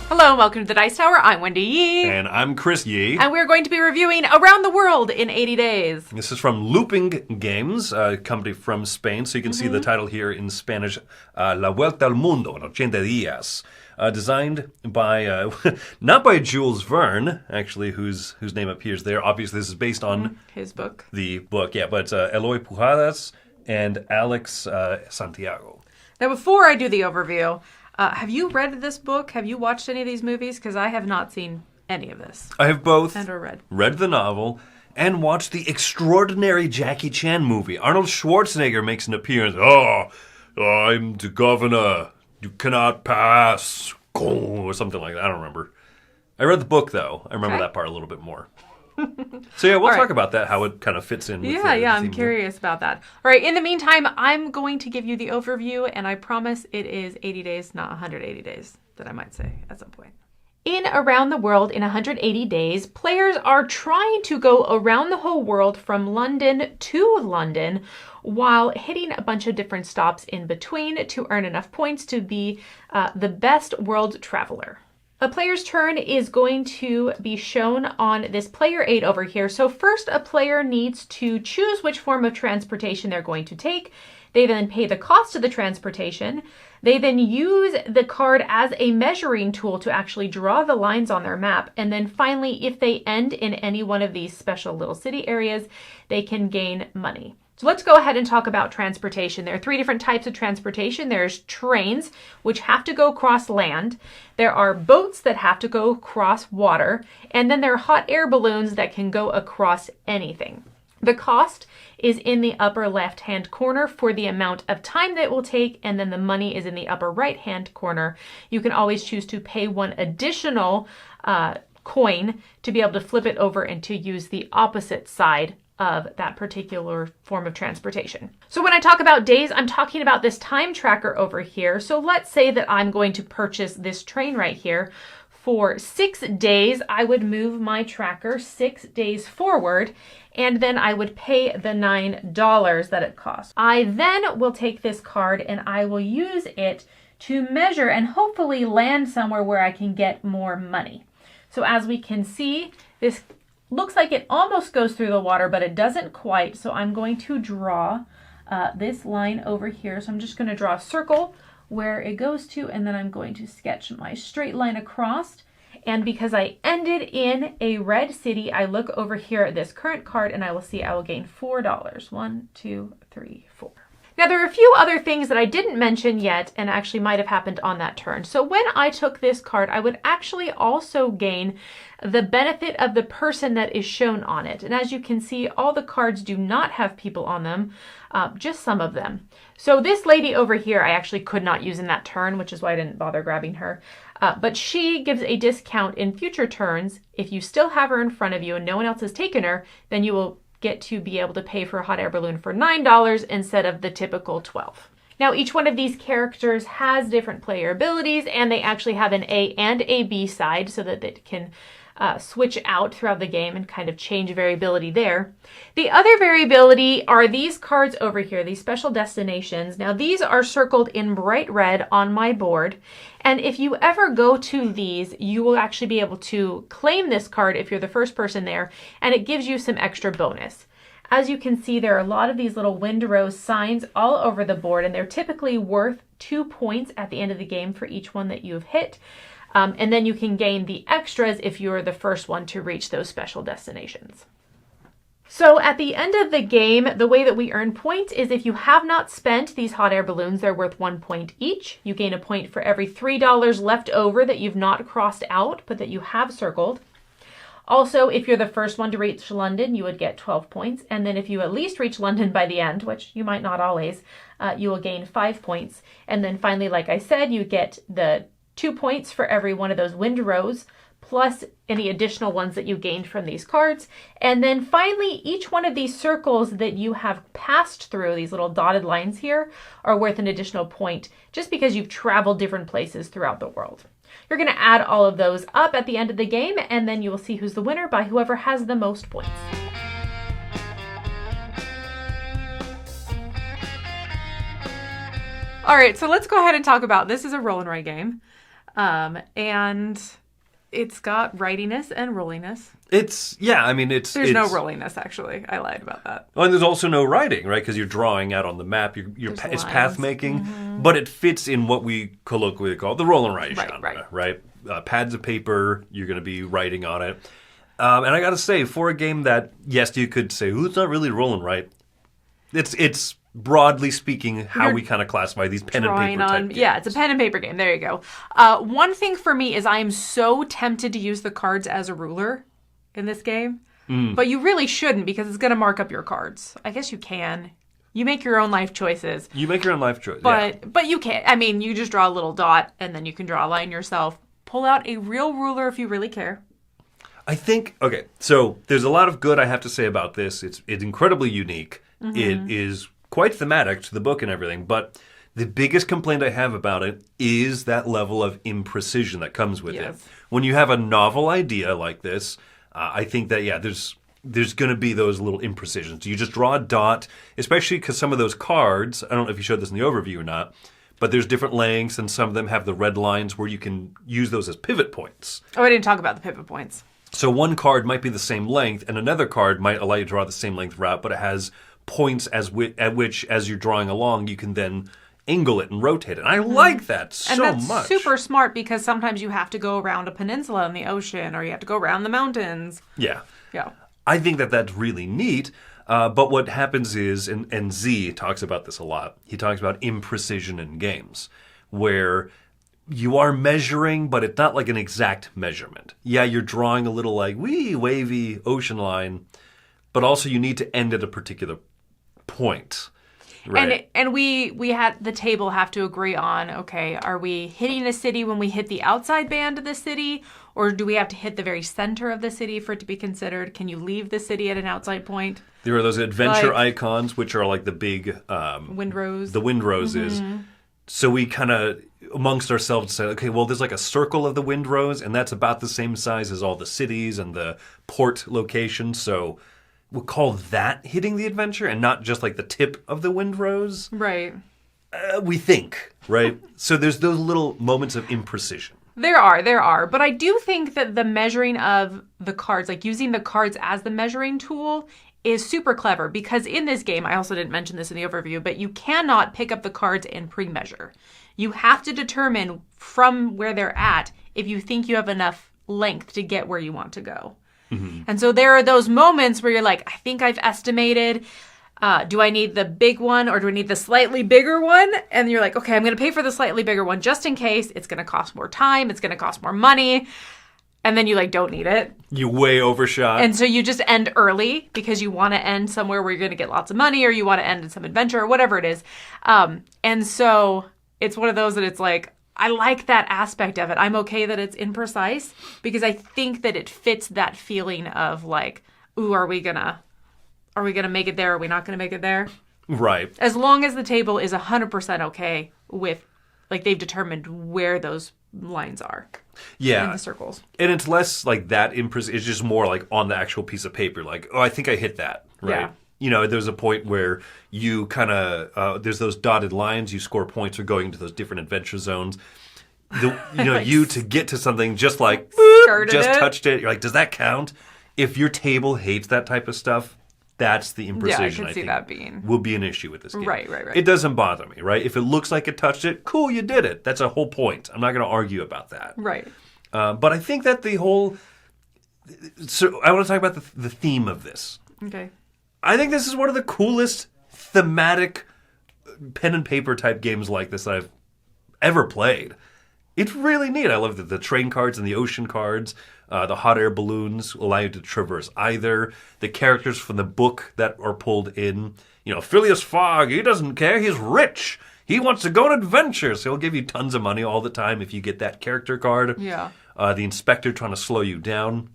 Hello and welcome to the Dice Tower. I'm Wendy Yi. And I'm Chris Yi. And we're going to be reviewing Around the World in 80 Days. This is from Looping Games, a company from Spain. So you can see the title here in Spanish, La Vuelta al Mundo en 80 Días. Designed by, not by Jules Verne, actually, whose name appears there. Obviously, this is based on his book. The book, yeah, but Eloy Pujadas and Alex Santiago. Now, before I do the overview, have you read this book? Have you watched any of these movies? Because I have not seen any of this. I have both and read the novel and watched the extraordinary Jackie Chan movie. Arnold Schwarzenegger makes an appearance. Oh, I'm the governor. You cannot pass. Or something like that. I don't remember. I read the book, though. I remember that part a little bit more. So, yeah, we'll talk about that, how it kind of fits in. With I'm curious about that. All right, in the meantime, I'm going to give you the overview, and I promise it is 80 days, not 180 days, that I might say at some point. In Around the World in 180 Days, players are trying to go around the whole world from London to London while hitting a bunch of different stops in between to earn enough points to be the best world traveler. A player's turn is going to be shown on this player aid over here. So first, a player needs to choose which form of transportation they're going to take. They then pay the cost of the transportation. They then use the card as a measuring tool to actually draw the lines on their map. And then finally, if they end in any one of these special little city areas, they can gain money. So let's go ahead and talk about transportation. There are three different types of transportation. There's trains, which have to go across land. There are boats that have to go across water. And then there are hot air balloons that can go across anything. The cost is in the upper left-hand corner for the amount of time that it will take, and then the money is in the upper right-hand corner. You can always choose to pay one additional coin to be able to flip it over and to use the opposite side of that particular form of transportation. So when I talk about days, I'm talking about this time tracker over here. So let's say that I'm going to purchase this train right here. For 6 days, I would move my tracker 6 days forward, and then I would pay the $9 that it costs. I then will take this card and I will use it to measure and hopefully land somewhere where I can get more money. So as we can see, this looks like it almost goes through the water, but it doesn't quite. So I'm going to draw this line over here. So I'm just going to draw a circle where it goes to, and then I'm going to sketch my straight line across. And because I ended in a red city, I look over here at this current card and I will see I will gain $4. 1, 2, 3, 4. Now, there are a few other things that I didn't mention yet and actually might have happened on that turn. So when I took this card, I would actually also gain the benefit of the person that is shown on it. And as you can see, all the cards do not have people on them, just some of them. So this lady over here, I actually could not use in that turn, which is why I didn't bother grabbing her. But she gives a discount in future turns. If you still have her in front of you and no one else has taken her, then you will get to be able to pay for a hot air balloon for $9 instead of the typical $12. Now, each one of these characters has different player abilities, and they actually have an A and a B side so that it can switch out throughout the game and kind of change variability there. The other variability are these cards over here, these special destinations. Now, these are circled in bright red on my board, and if you ever go to these, you will actually be able to claim this card if you're the first person there, and it gives you some extra bonus. As you can see, there are a lot of these little windrose signs all over the board, and they're typically worth 2 points at the end of the game for each one that you've hit. And then you can gain the extras if you're the first one to reach those special destinations. So at the end of the game, the way that we earn points is if you have not spent these hot air balloons, they're worth 1 point each. You gain a point for every $3 left over that you've not crossed out, but that you have circled. Also, if you're the first one to reach London, you would get 12 points. And then if you at least reach London by the end, which you might not always, you will gain 5 points. And then finally, like I said, you get the 2 points for every one of those windrows, plus any additional ones that you gained from these cards. And then finally, each one of these circles that you have passed through, these little dotted lines here, are worth an additional point just because you've traveled different places throughout the world. You're going to add all of those up at the end of the game, and then you will see who's the winner by whoever has the most points. All right, so let's go ahead and talk about, this is a roll and write game. And it's got rightiness and rolliness. There's no rolliness, actually. I lied about that. Well, and there's also no writing, right? Because you're drawing out on the map. It's path making, but it fits in what we colloquially call the roll and write genre, right? Pads of paper, you're going to be writing on it. And I got to say, for a game that, yes, you could say, it's not really roll and write. It's broadly speaking how we kind of classify these pen and paper type games. Yeah, it's a pen and paper game. There you go. One thing for me is I am so tempted to use the cards as a ruler in this game. But you really shouldn't because it's going to mark up your cards. I guess you can. You make your own life choices. But you can't. I mean, you just draw a little dot and then you can draw a line yourself. Pull out a real ruler if you really care. I think, okay, so there's a lot of good I have to say about this. It's incredibly unique. It is quite thematic to the book and everything, but the biggest complaint I have about it is that level of imprecision that comes with it. When you have a novel idea like this, I think that, there's going to be those little imprecisions. You just draw a dot, especially because some of those cards, I don't know if you showed this in the overview or not, but there's different lengths, and some of them have the red lines where you can use those as pivot points. Oh, I didn't talk about the pivot points. So one card might be the same length, and another card might allow you to draw the same length route, but it has points at which, as you're drawing along, you can then angle it and rotate it. And I like that so much. And that's super smart because sometimes you have to go around a peninsula in the ocean, or you have to go around the mountains. Yeah. Yeah. I think that that's really neat. But what happens is, and Z talks about this a lot, he talks about imprecision in games, where you are measuring, but it's not like an exact measurement. Yeah, you're drawing a little like wavy ocean line, but also you need to end at a particular point. Right. And we had the table have to agree on, okay, are we hitting a city when we hit the outside band of the city, or do we have to hit the very center of the city for it to be considered? Can you leave the city at an outside point? There are those adventure icons, which are like the big windrows. The windroses. So we kind of, amongst ourselves, say, okay, well, there's like a circle of the windrows, and that's about the same size as all the cities and the port locations. So we'll call that hitting the adventure and not just like the tip of the windrows. Right. We think, right? So there's those little moments of imprecision. There are. But I do think that the measuring of the cards, like using the cards as the measuring tool, is super clever because in this game, I also didn't mention this in the overview, but you cannot pick up the cards and pre-measure. You have to determine from where they're at if you think you have enough length to get where you want to go. And so there are those moments where you're like, I think I've estimated, do I need the big one or do I need the slightly bigger one? And you're like, okay, I'm going to pay for the slightly bigger one just in case. It's going to cost more time. It's going to cost more money. And then you don't need it. You way overshot. And so you just end early because you want to end somewhere where you're going to get lots of money, or you want to end in some adventure or whatever it is. And so it's one of those that it's like, I like that aspect of it. I'm okay that it's imprecise because I think that it fits that feeling of like, ooh, are we gonna make it there? Are we not gonna make it there? Right. As long as the table is 100% okay with, like, they've determined where those lines are. Yeah. In the circles. And it's less like that it's just more like on the actual piece of paper, like, oh, I think I hit that, right? Yeah. You know, there's a point where you kind of, there's those dotted lines, you score points for going to those different adventure zones. You to get to something just like, boop, just touched it. You're like, does that count? If your table hates that type of stuff, that's the imprecision, I think that being will be an issue with this game. Right. It doesn't bother me, right? If it looks like it touched it, cool, you did it. That's a whole point. I'm not going to argue about that. Right. But I think that the whole... So I want to talk about the theme of this. Okay. I think this is one of the coolest thematic pen and paper type games like this I've ever played. It's really neat. I love the train cards and the ocean cards. The hot air balloons allow you to traverse either. The characters from the book that are pulled in. You know, Phileas Fogg, he doesn't care. He's rich. He wants to go on adventures. So he'll give you tons of money all the time if you get that character card. Yeah. The inspector trying to slow you down.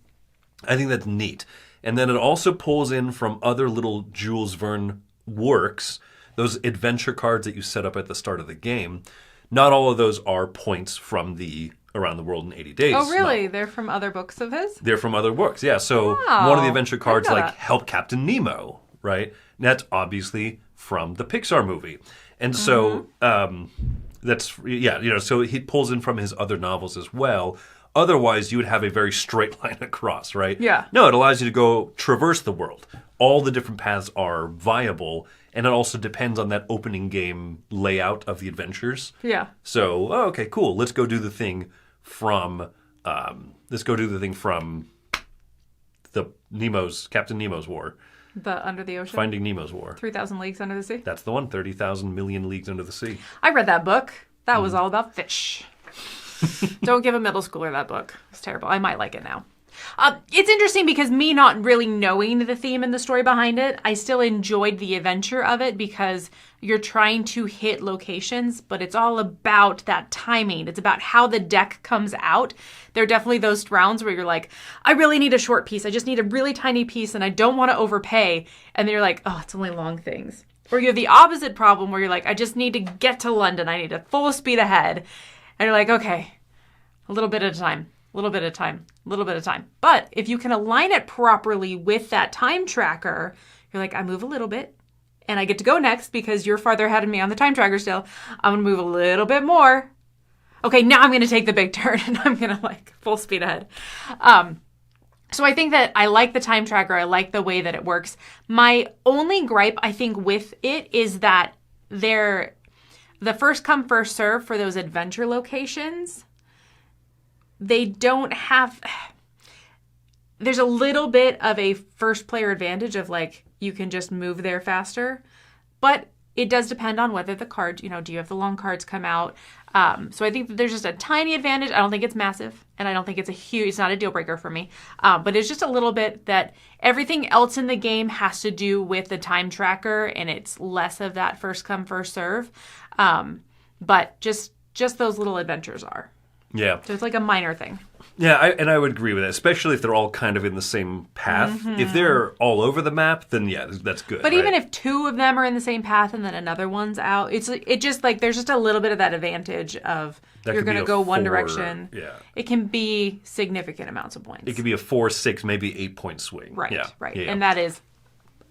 I think that's neat. And then it also pulls in from other little Jules Verne works, those adventure cards that you set up at the start of the game. Not all of those are points from the Around the World in 80 Days. Oh, really? No. They're from other books of his? They're from other books, yeah. So one of the adventure cards, like Help Captain Nemo, right? And that's obviously from the Pixar movie. And so So he pulls in from his other novels as well. Otherwise, you would have a very straight line across, right? Yeah. No, it allows you to go traverse the world. All the different paths are viable, and it also depends on that opening game layout of the adventures. Yeah. So, okay, cool. Let's go do the thing from Captain Nemo's War. The Under the Ocean? Finding Nemo's War. 3,000 Leagues Under the Sea? That's the one, 30,000 million leagues under the sea. I read that book. That was all about fish. Don't give a middle schooler that book. It's terrible. I might like it now. It's interesting because me not really knowing the theme and the story behind it, I still enjoyed the adventure of it because you're trying to hit locations, but it's all about that timing. It's about how the deck comes out. There are definitely those rounds where you're like, I really need a short piece. I just need a really tiny piece and I don't want to overpay. And then you're like, oh, it's only long things. Or you have the opposite problem where you're like, I just need to get to London. I need a full speed ahead. And you're like, okay, a little bit at a time. A little bit of time, a little bit of time. But if you can align it properly with that time tracker, you're like, I move a little bit and I get to go next because you're farther ahead of me on the time tracker still. I'm going to move a little bit more. Okay, now I'm going to take the big turn and I'm going to like full speed ahead. So I think that I like the time tracker. I like the way that it works. My only gripe, I think, with it is that the first come, first serve for those adventure locations, they don't have, there's a little bit of a first player advantage of like, you can just move there faster, but it does depend on whether the cards, do you have the long cards come out? So I think that there's just a tiny advantage. I don't think it's massive and I don't think it's not a deal breaker for me. But it's just a little bit that everything else in the game has to do with the time tracker and it's less of that first come, first serve. But just those little adventures are. Yeah. So it's like a minor thing. Yeah, I would agree with that, especially if they're all kind of in the same path. Mm-hmm. If they're all over the map, then yeah, that's good. But even if two of them are in the same path and then another one's out, it just like there's just a little bit of that advantage of that you're going to go one direction. Yeah. It can be significant amounts of points. It could be a 4, 6, maybe 8-point swing. Right, yeah. right. Yeah. And that is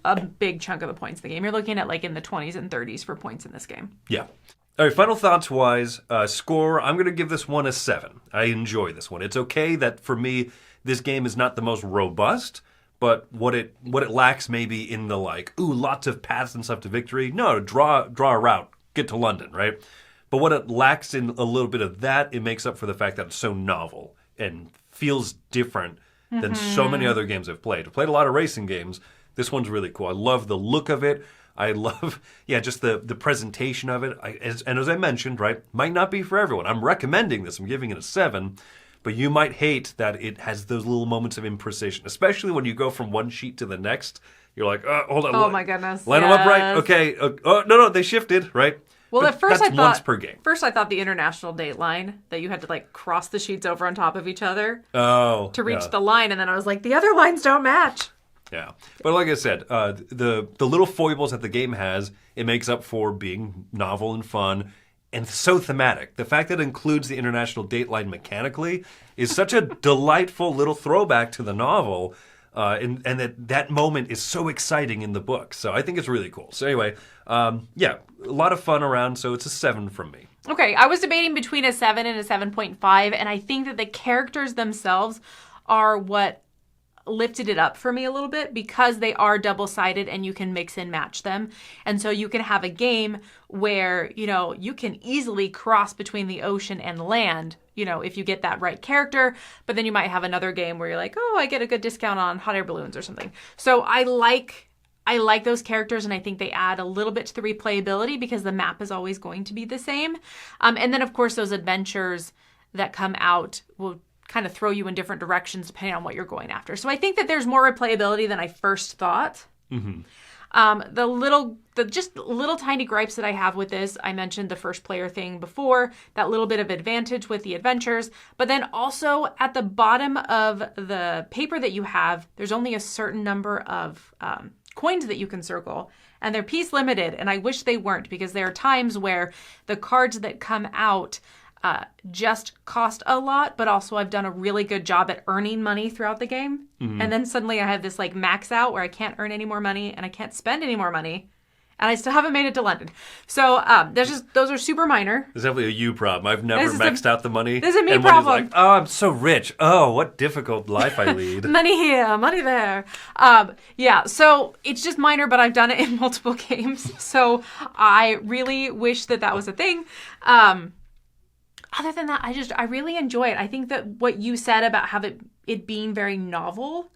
a big chunk of the points in the game. You're looking at like in the 20s and 30s for points in this game. Yeah. All right, final thoughts-wise, score, I'm going to give this one a 7. I enjoy this one. It's okay that, for me, this game is not the most robust, but what it lacks maybe in the, like, lots of paths and stuff to victory. No, draw a route, get to London, right? But what it lacks in a little bit of that, it makes up for the fact that it's so novel and feels different than so many other games I've played. I've played a lot of racing games. This one's really cool. I love the look of it. I love, just the presentation of it. And as I mentioned, right, might not be for everyone. I'm recommending this. I'm giving it a 7. But you might hate that it has those little moments of imprecision, especially when you go from one sheet to the next. You're like, hold on. Oh, my goodness. Line them up right. Okay. No, they shifted, right? Well, but at first that's once per game. First, I thought the international date line, that you had to, like, cross the sheets over on top of each other to reach the line. And then I was like, the other lines don't match. Yeah. But like I said, the little foibles that the game has, it makes up for being novel and fun and so thematic. The fact that it includes the international date line mechanically is such a delightful little throwback to the novel, and that moment is so exciting in the book. So I think it's really cool. So anyway, a lot of fun around, so it's a 7 from me. Okay, I was debating between a 7 and a 7.5, and I think that the characters themselves are what lifted it up for me a little bit because they are double-sided and you can mix and match them. And so you can have a game where, you can easily cross between the ocean and land, if you get that right character, but then you might have another game where you're like, oh, I get a good discount on hot air balloons or something. So I like those characters, and I think they add a little bit to the replayability because the map is always going to be the same. And then, of course, those adventures that come out will kind of throw you in different directions depending on what you're going after. So I think that there's more replayability than I first thought. Mm-hmm. The little tiny gripes that I have with this, I mentioned the first player thing before, that little bit of advantage with the adventures, but then also at the bottom of the paper that you have, there's only a certain number of coins that you can circle, and they're piece limited, and I wish they weren't, because there are times where the cards that come out just cost a lot, but also I've done a really good job at earning money throughout the game. Mm-hmm. And then suddenly I have this like max out where I can't earn any more money and I can't spend any more money. and I still haven't made it to London. So those are super minor. It's definitely a you problem. I've never maxed out the money. This is a me and problem. Wendy's like, oh, I'm so rich. Oh, what difficult life I lead. Money here, money there. Yeah, so it's just minor, but I've done it in multiple games. So I really wish that was a thing. Other than that, I really enjoy it. I think that what you said about it being very novel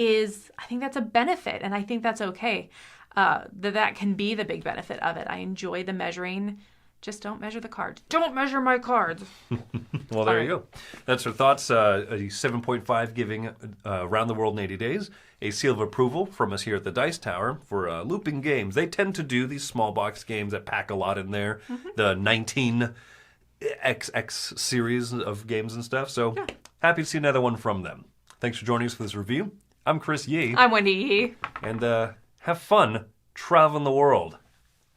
I think that's a benefit, and I think that's okay. That can be the big benefit of it. I enjoy the measuring. Just don't measure the cards. Don't measure my cards. Well, there you go. That's her thoughts. A 7.5 giving Around the World in 80 Days. A seal of approval from us here at the Dice Tower for looping games. They tend to do these small box games that pack a lot in there. Mm-hmm. The 19XX series of games and stuff. So happy to see another one from them. Thanks for joining us for this review. I'm Chris Yi. I'm Wendy Yi. And have fun traveling the world.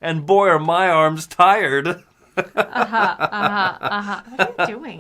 And boy, are my arms tired. What are you doing?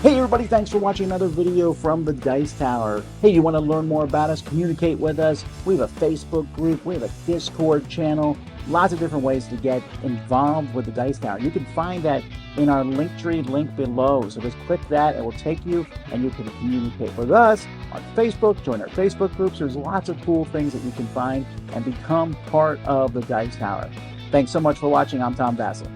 Hey everybody, thanks for watching another video from the Dice Tower. Hey, you want to learn more about us, communicate with us? We have a Facebook group, we have a Discord channel, lots of different ways to get involved with the Dice Tower. You can find that in our Linktree link below. So just click that, it will take you and you can communicate with us on Facebook, join our Facebook groups. There's lots of cool things that you can find and become part of the Dice Tower. Thanks so much for watching. I'm Tom Bassett.